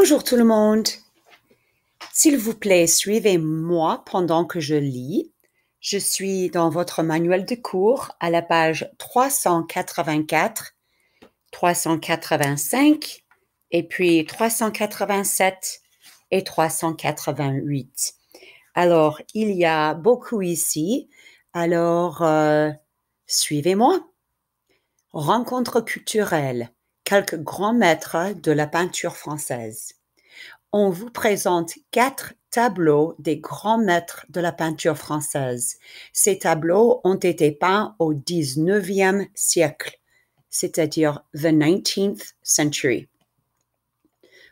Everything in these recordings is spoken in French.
Bonjour tout le monde. S'il vous plaît, suivez-moi pendant que je lis. Je suis dans votre manuel de cours à la page 384, 385 et puis 387 et 388. Alors, il y a beaucoup ici. Alors, suivez-moi. Rencontre culturelle. Quelques grands maîtres de la peinture française. On vous présente 4 tableaux des grands maîtres de la peinture française. Ces tableaux ont été peints au 19e siècle, c'est-à-dire the 19th century.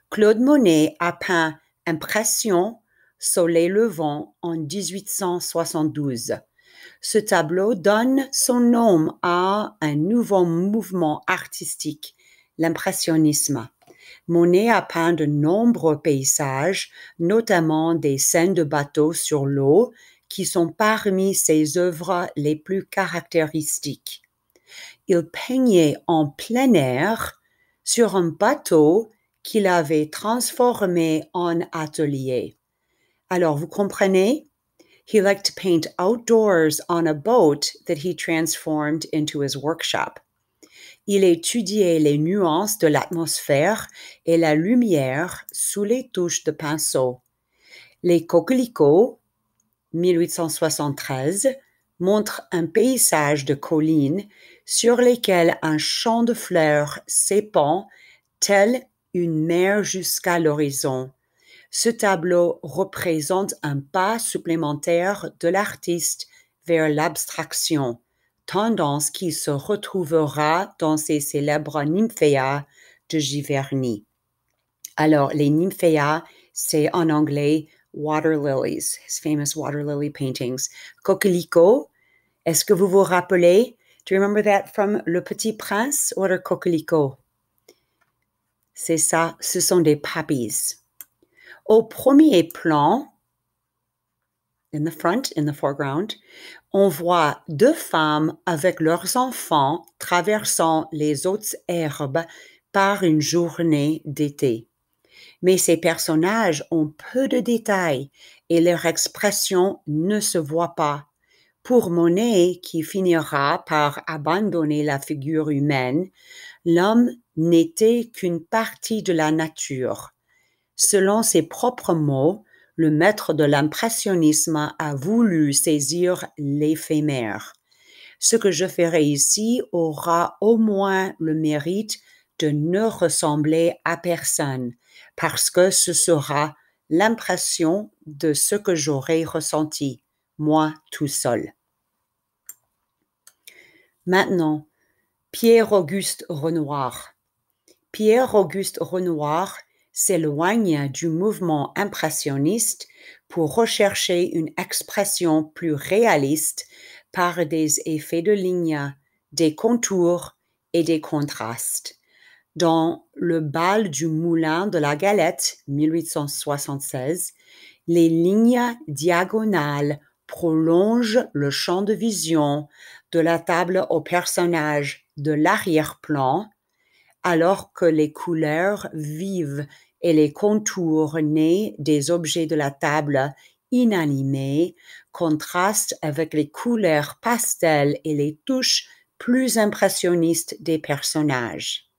Claude Monet a peint Impression, Soleil levant en 1872. Ce tableau donne son nom à un nouveau mouvement artistique, l'impressionnisme. Monet a peint de nombreux paysages, notamment des scènes de bateaux sur l'eau, qui sont parmi ses œuvres les plus caractéristiques. Il peignait en plein air sur un bateau qu'il avait transformé en atelier. Alors, vous comprenez? He liked to paint outdoors on a boat that he transformed into his workshop. Il étudiait les nuances de l'atmosphère et la lumière sous les touches de pinceau. Les coquelicots, 1873, montrent un paysage de collines sur lesquelles un champ de fleurs s'épand tel une mer jusqu'à l'horizon. Ce tableau représente un pas supplémentaire de l'artiste vers l'abstraction, tendance qui se retrouvera dans ses célèbres nymphéas de Giverny. Alors, les nymphéas, c'est en anglais water lilies, his famous water lily paintings. Coquelicot, est-ce que vous vous rappelez? Do you remember that from Le Petit Prince? What are coquelicots? C'est ça, ce sont des poppies. Au premier plan, in the front, in the foreground, on voit 2 femmes avec leurs enfants traversant les hautes herbes par une journée d'été. Mais ces personnages ont peu de détails et leur expression ne se voit pas. Pour Monet, qui finira par abandonner la figure humaine, l'homme n'était qu'une partie de la nature. Selon ses propres mots, le maître de l'impressionnisme a voulu saisir l'éphémère. Ce que je ferai ici aura au moins le mérite de ne ressembler à personne, parce que ce sera l'impression de ce que j'aurai ressenti, moi tout seul. Maintenant, Pierre-Auguste Renoir. Pierre-Auguste Renoir s'éloigne du mouvement impressionniste pour rechercher une expression plus réaliste par des effets de ligne, des contours et des contrastes. Dans Le bal du moulin de la Galette, 1876, les lignes diagonales prolongent le champ de vision de la table au personnage de l'arrière-plan, alors que les couleurs vives et les contours nés des objets de la table inanimés contrastent avec les couleurs pastel et les touches plus impressionnistes des personnages.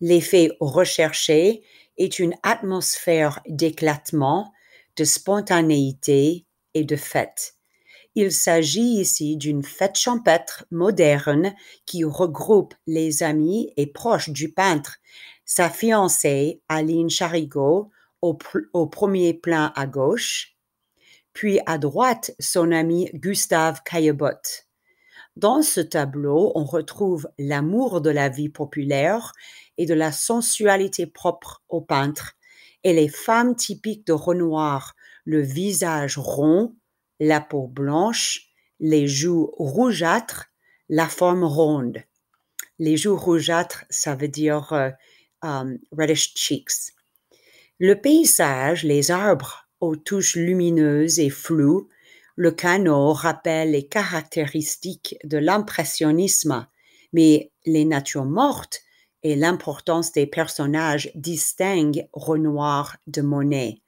L'effet recherché est une atmosphère d'éclatement, de spontanéité et de fête. Il s'agit ici d'une fête champêtre moderne qui regroupe les amis et proches du peintre, sa fiancée Aline Charigot au premier plan à gauche, puis à droite son ami Gustave Caillebotte. Dans ce tableau, on retrouve l'amour de la vie populaire et de la sensualité propre au peintre, et les femmes typiques de Renoir, le visage rond, la peau blanche, les joues rougeâtres, la forme ronde. Les joues rougeâtres, ça veut dire reddish cheeks. Le paysage, les arbres aux touches lumineuses et floues, le canot rappelle les caractéristiques de l'impressionnisme, mais les natures mortes, et l'importance des personnages distinguent Renoir de Monet.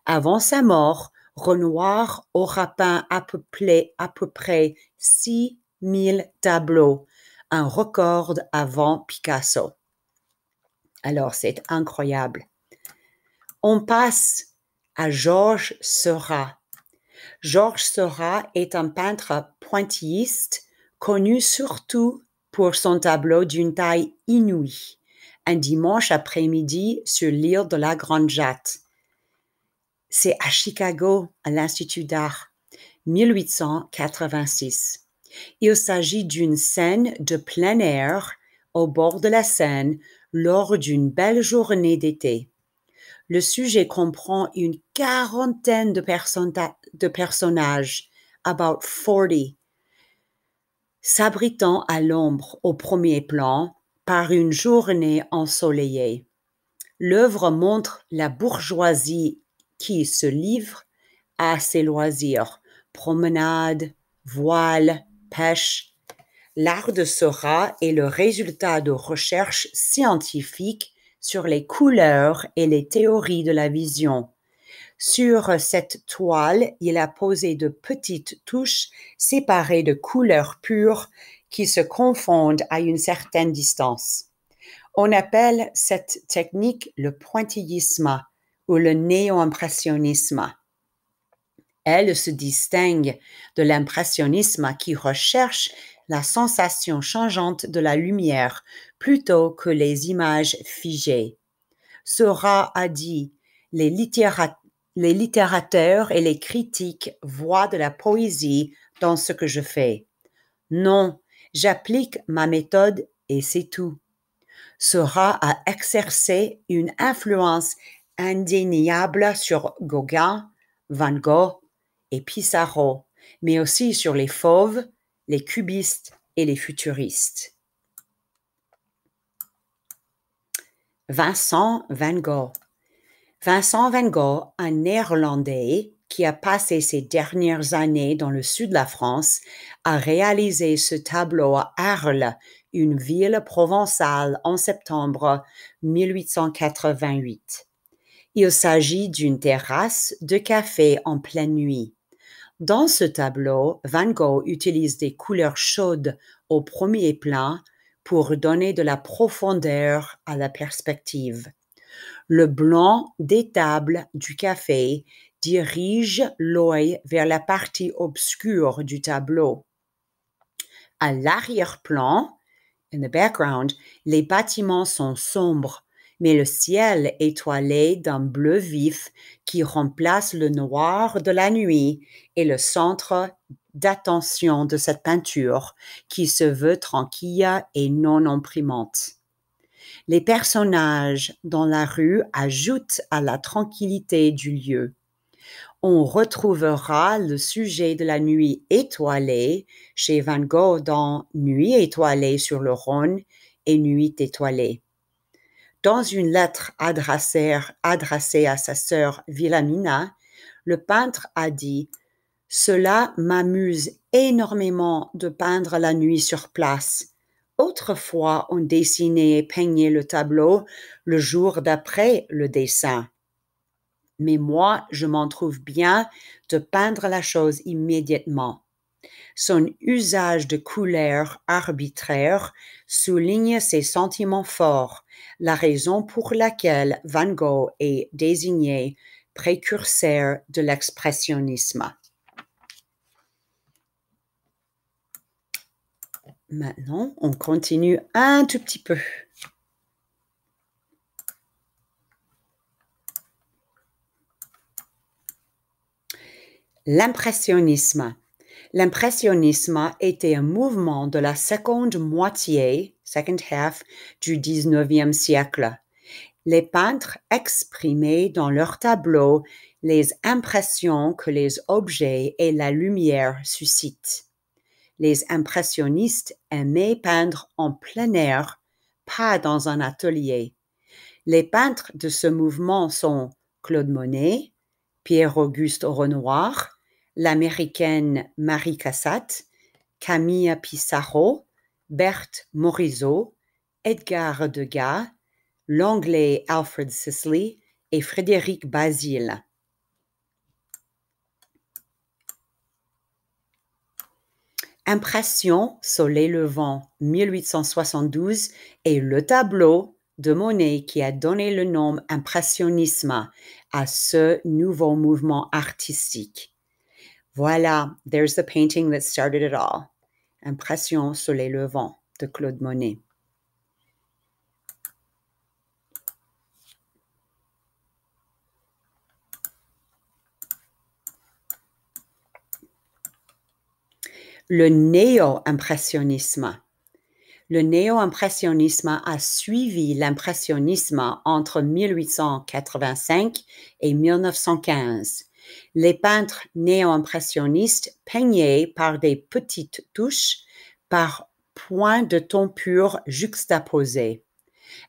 Avant sa mort, Renoir aura peint à peu près 6000 tableaux, un record avant Picasso. Alors, c'est incroyable. On passe à Georges Seurat. Georges Seurat est un peintre pointilliste connu surtout pour son tableau d'une taille inouïe, un dimanche après-midi sur l'île de la Grande Jatte. C'est à Chicago, à l'Institut d'art, 1886. Il s'agit d'une scène de plein air au bord de la Seine lors d'une belle journée d'été. Le sujet comprend une quarantaine de personnages, about 40, s'abritant à l'ombre au premier plan par une journée ensoleillée. L'œuvre montre la bourgeoisie qui se livre à ses loisirs, promenade, voile, pêche. L'art de Seurat est le résultat de recherches scientifiques sur les couleurs et les théories de la vision. Sur cette toile, il a posé de petites touches séparées de couleurs pures qui se confondent à une certaine distance. On appelle cette technique le pointillisme ou le néo-impressionnisme. Elle se distingue de l'impressionnisme qui recherche la sensation changeante de la lumière plutôt que les images figées. Seurat a dit « Les littérateurs et les critiques voient de la poésie dans ce que je fais. Non, j'applique ma méthode et c'est tout. » Seurat a exercé une influence indéniable sur Gauguin, Van Gogh et Pissarro, mais aussi sur les fauves, les cubistes et les futuristes. Vincent van Gogh. Vincent van Gogh, un Néerlandais qui a passé ses dernières années dans le sud de la France, a réalisé ce tableau à Arles, une ville provençale, en septembre 1888. Il s'agit d'une terrasse de café en pleine nuit. Dans ce tableau, Van Gogh utilise des couleurs chaudes au premier plan pour donner de la profondeur à la perspective. Le blanc des tables du café dirige l'œil vers la partie obscure du tableau. À l'arrière-plan, in the background, les bâtiments sont sombres, mais le ciel étoilé d'un bleu vif qui remplace le noir de la nuit est le centre d'attention de cette peinture qui se veut tranquille et non imprimante. Les personnages dans la rue ajoutent à la tranquillité du lieu. On retrouvera le sujet de la nuit étoilée chez Van Gogh dans Nuit étoilée sur le Rhône et Nuit étoilée. Dans une lettre adressée à sa sœur Wilhelmina, le peintre a dit « Cela m'amuse énormément de peindre la nuit sur place. Autrefois, on dessinait et peignait le tableau le jour d'après le dessin. Mais moi, je m'en trouve bien de peindre la chose immédiatement. » Son usage de couleurs arbitraires souligne ses sentiments forts, la raison pour laquelle Van Gogh est désigné précurseur de l'expressionnisme. Maintenant, on continue un tout petit peu. L'impressionnisme. L'impressionnisme était un mouvement de la seconde moitié, second half, du XIXe siècle. Les peintres exprimaient dans leurs tableaux les impressions que les objets et la lumière suscitent. Les impressionnistes aimaient peindre en plein air, pas dans un atelier. Les peintres de ce mouvement sont Claude Monet, Pierre-Auguste Renoir, l'américaine Marie Cassatt, Camille Pissarro, Berthe Morisot, Edgar Degas, l'anglais Alfred Sisley et Frédéric Basile. Impression, Soleil levant, 1872, est le tableau de Monet qui a donné le nom impressionnisme à ce nouveau mouvement artistique. Voilà, there's the painting that started it all. Impression, Soleil levant de Claude Monet. Le néo-impressionnisme. Le néo-impressionnisme a suivi l'impressionnisme entre 1885 et 1915. Les peintres néo-impressionnistes peignaient par des petites touches, par points de ton pur juxtaposés.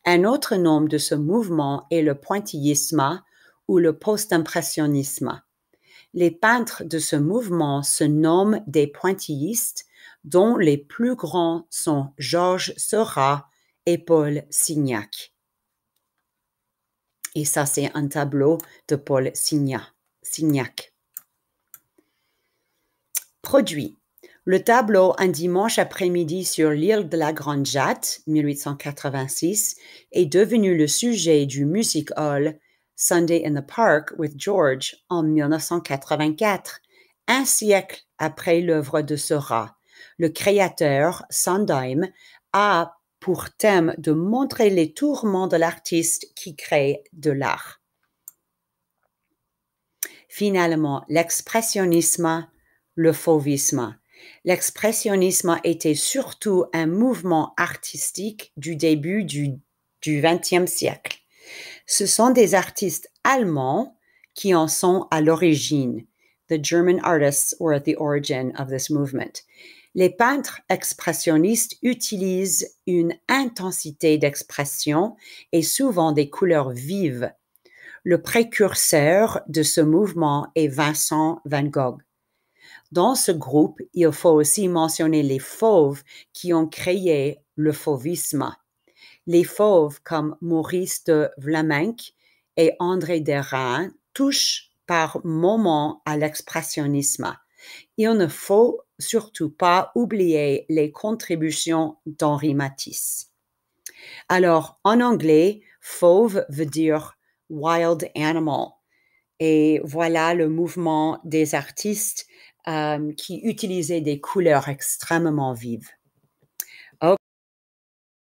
Un autre nom de ce mouvement est le pointillisme ou le post-impressionnisme. Les peintres de ce mouvement se nomment des pointillistes, dont les plus grands sont Georges Seurat et Paul Signac. Et ça, c'est un tableau de Paul Signac. Produit. Le tableau Un dimanche après-midi sur l'île de la Grande Jatte, 1886, est devenu le sujet du Music Hall Sunday in the Park with George en 1984, un siècle après l'œuvre de Seurat. Le créateur, Sondheim, a pour thème de montrer les tourments de l'artiste qui crée de l'art. Finalement, l'expressionnisme, le fauvisme. L'expressionnisme était surtout un mouvement artistique du début du XXe siècle. Ce sont des artistes allemands qui en sont à l'origine. The German artists were at the origin of this movement. Les peintres expressionnistes utilisent une intensité d'expression et souvent des couleurs vives. Le précurseur de ce mouvement est Vincent van Gogh. Dans ce groupe, il faut aussi mentionner les fauves qui ont créé le fauvisme. Les fauves comme Maurice de Vlaminck et André Derain touchent par moments à l'expressionnisme. Il ne faut surtout pas oublier les contributions d'Henri Matisse. Alors, en anglais, fauve veut dire wild animal. Et voilà le mouvement des artistes qui utilisaient des couleurs extrêmement vives.